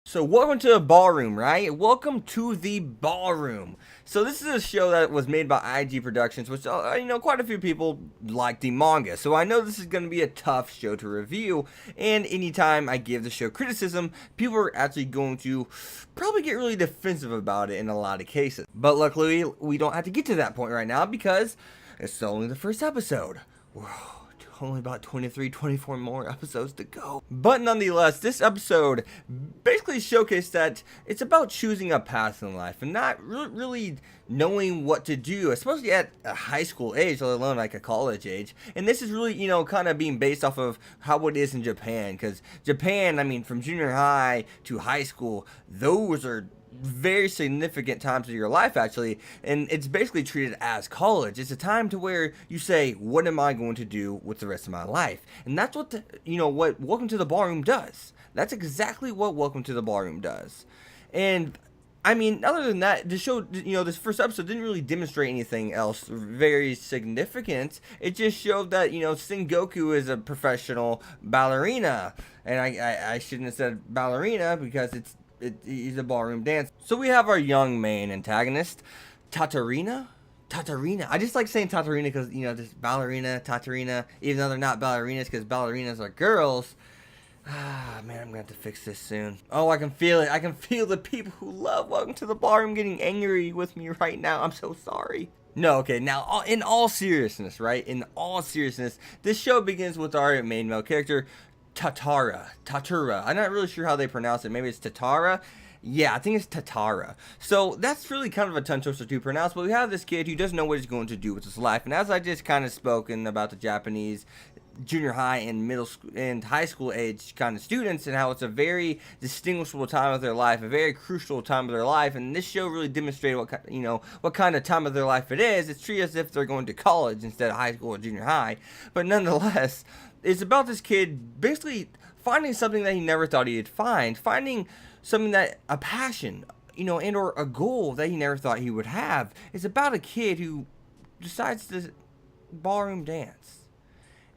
So welcome to the Ballroom, right? Welcome to the Ballroom. So this is a show that was made by IG Productions, which quite a few people like the manga. So I know this is going to be a tough show to review, and anytime I give the show criticism, people are actually going to probably get really defensive about it in a lot of cases. But luckily, we don't have to get to that point right now because it's only the first episode. Whoa. Only about 24 more episodes to go. But nonetheless, this episode basically showcased that it's about choosing a path in life and not really knowing what to do, especially at a high school age, let alone like a college age. And this is really, kind of being based off of how it is in Japan. Because Japan, I mean, from junior high to high school, those are very significant times of your life, actually, and it's basically treated as college. It's a time to where you say, what am I going to do with the rest of my life? And that's what what Welcome to the Ballroom does. That's exactly what Welcome to the Ballroom does. And I mean, other than that, the show, this first episode didn't really demonstrate anything else very significant. It just showed that, Sengoku is a professional ballerina. And I shouldn't have said ballerina because he's a ballroom dance. So we have our young main antagonist, Tatarina. I just like saying Tatarina because, just ballerina, Tatarina, even though they're not ballerinas because ballerinas are girls. Ah, man, I'm gonna have to fix this soon. Oh, I can feel it. I can feel the people who love Welcome to the Ballroom getting angry with me right now. I'm so sorry. No, okay, now, in all seriousness, right? In all seriousness, this show begins with our main male character, Tatura. I'm not really sure how they pronounce it. Maybe it's Tatara. Yeah, I think it's Tatara. So that's really kind of a tongue twister to pronounce, but we have this kid who doesn't know what he's going to do with his life. And as I just kind of spoken about the Japanese junior high and middle school and high school age kind of students and how it's a very distinguishable time of their life, a very crucial time of their life, and this show really demonstrated what kind of time of their life it is. It's treated as if they're going to college instead of high school or junior high, but nonetheless, it's about this kid basically finding something that he never thought he'd finding something that a passion, and or a goal that he never thought he would have. It's about a kid who decides to ballroom dance.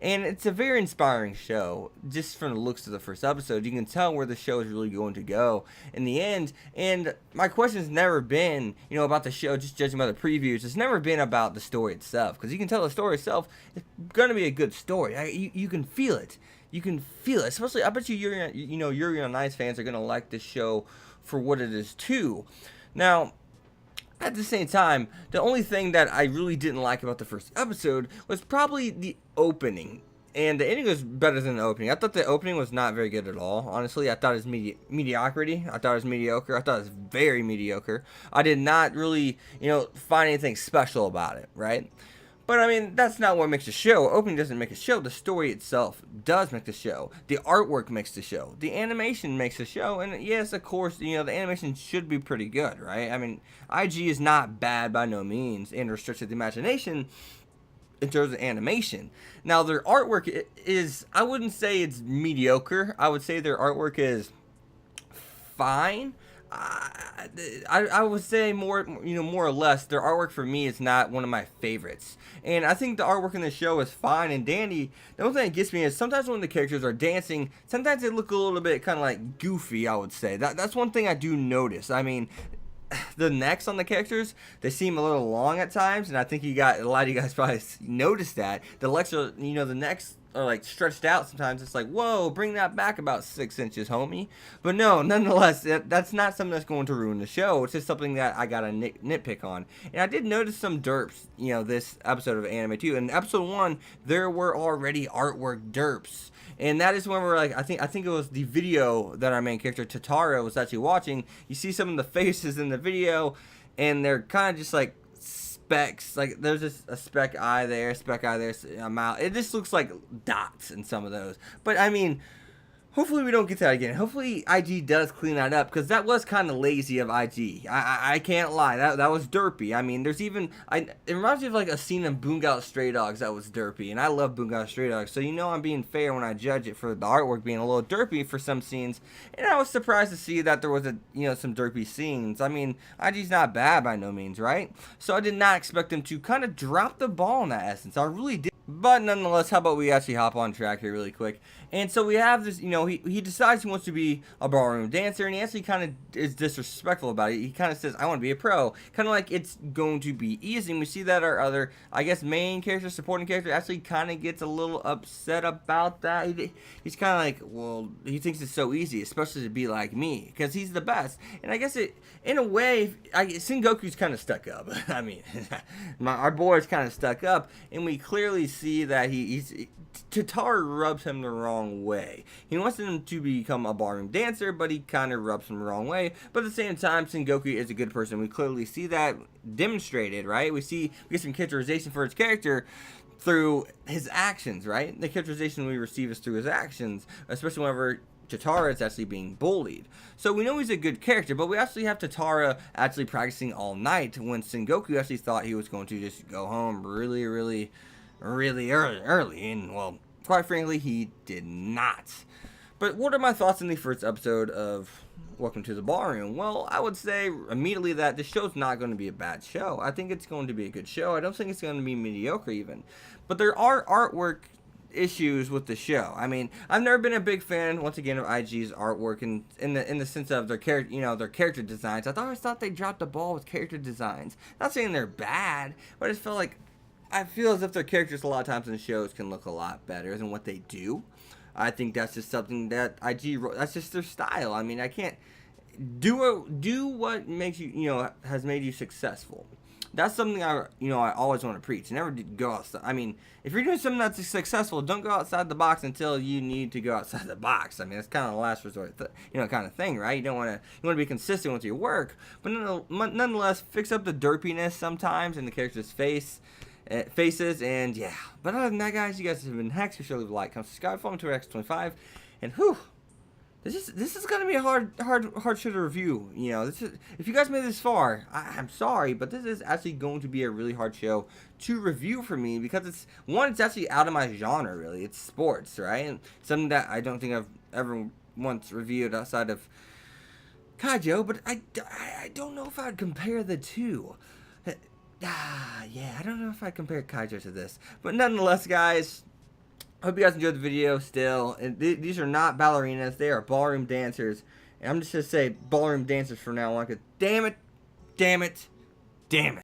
And it's a very inspiring show. Just from the looks of the first episode, you can tell where the show is really going to go in the end. And my question has never been, about the show, just judging by the previews. It's never been about the story itself. Because you can tell the story itself is going to be a good story. You can feel it. You can feel it. Especially, I bet Yuri on Ice fans are going to like this show for what it is, too. Now, at the same time, the only thing that I really didn't like about the first episode was probably the opening. And the ending was better than the opening. I thought the opening was not very good at all. Honestly, I thought it was mediocrity. I thought it was mediocre. I thought it was very mediocre. I did not really, find anything special about it, right? But I mean, that's not what makes a show. Opening doesn't make a show. The story itself does make the show. The artwork makes the show. The animation makes the show. And yes, of course, the animation should be pretty good, right? I mean, IG is not bad by no means and restricted the imagination in terms of animation. Now, their artwork is, I wouldn't say it's mediocre. I would say their artwork is fine. I would say more or less, their artwork for me is not one of my favorites. And I think the artwork in the show is fine and dandy. The only thing that gets me is sometimes when the characters are dancing, sometimes they look a little bit kind of like goofy, I would say. That's one thing I do notice. I mean, the necks on the characters, they seem a little long at times, and I think a lot of you guys probably noticed that. The necks are like stretched out sometimes. It's like, whoa, bring that back about 6 inches, homie. But no, nonetheless, that's not something that's going to ruin the show. It's just something that I gotta nitpick on. And I did notice some derps, this episode of anime too. In episode 1, there were already artwork derps. And that is when we're like, I think it was the video that our main character Tatara was actually watching. You see some of the faces in the video, and they're kind of just like specks. Like there's just a speck eye there, a mouth. It just looks like dots in some of those. But I mean, hopefully we don't get that again. Hopefully IG does clean that up, because that was kind of lazy of IG. I can't lie. That was derpy. I mean, there's even... it reminds me of like a scene in Boongal Stray Dogs that was derpy. And I love Boongal Stray Dogs. So I'm being fair when I judge it for the artwork being a little derpy for some scenes. And I was surprised to see that there was some derpy scenes. I mean, IG's not bad by no means, right? So I did not expect them to kind of drop the ball in that essence. I really did. But nonetheless, how about we actually hop on track here really quick? And so we have this, he decides he wants to be a ballroom dancer, and he actually kind of is disrespectful about it. He kind of says, I want to be a pro. Kind of like it's going to be easy. And we see that our other, I guess, main character, supporting character, actually kind of gets a little upset about that. He's kind of like, well, he thinks it's so easy, especially to be like me, because he's the best. And I guess in a way, Sengoku's kind of stuck up. I mean, our boy's kind of stuck up, and we clearly see that Tatara rubs him the wrong way. He wants him to become a ballroom dancer, but he kind of rubs him the wrong way. But at the same time, Sengoku is a good person. We clearly see that demonstrated, right? We get some characterization for his character through his actions, right? The characterization we receive is through his actions, especially whenever Tatara is actually being bullied. So we know he's a good character, but we actually have Tatara actually practicing all night when Sengoku actually thought he was going to just go home really early, and well, quite frankly, he did not. But what are my thoughts on the first episode of Welcome to the Ballroom? Well, I would say immediately that the show's not going to be a bad show. I think it's going to be a good show. I don't think it's going to be mediocre even. But there are artwork issues with the show. I mean, I've never been a big fan, once again, of IG's artwork in the sense of their character designs. I always thought they dropped the ball with character designs. Not saying they're bad, but I just felt like I feel as if their characters a lot of times in the shows can look a lot better than what they do. I think that's just something that that's just their style. I mean, I can't do what makes you, has made you successful. That's something I always want to preach. Never go outside. I mean, if you're doing something that's successful, don't go outside the box until you need to go outside the box. I mean, that's kind of the last resort, kind of thing, right? You want to be consistent with your work, but nonetheless, fix up the derpiness sometimes in the character's faces, and yeah. But other than that, guys, you guys have been Hex. Be sure to leave a like, comment, subscribe, follow me to X25, and whew. This is gonna be a hard show to review. If you guys made it this far, I'm sorry, but this is actually going to be a really hard show to review for me because it's actually out of my genre. Really, it's sports, right? And something that I don't think I've ever once reviewed outside of Kaijo. But I don't know if I'd compare the two. Yeah, I don't know if I'd compare Kaijo to this, but nonetheless, guys. Hope you guys enjoyed the video still. And these are not ballerinas. They are ballroom dancers. And I'm just going to say ballroom dancers from now on. Because damn it.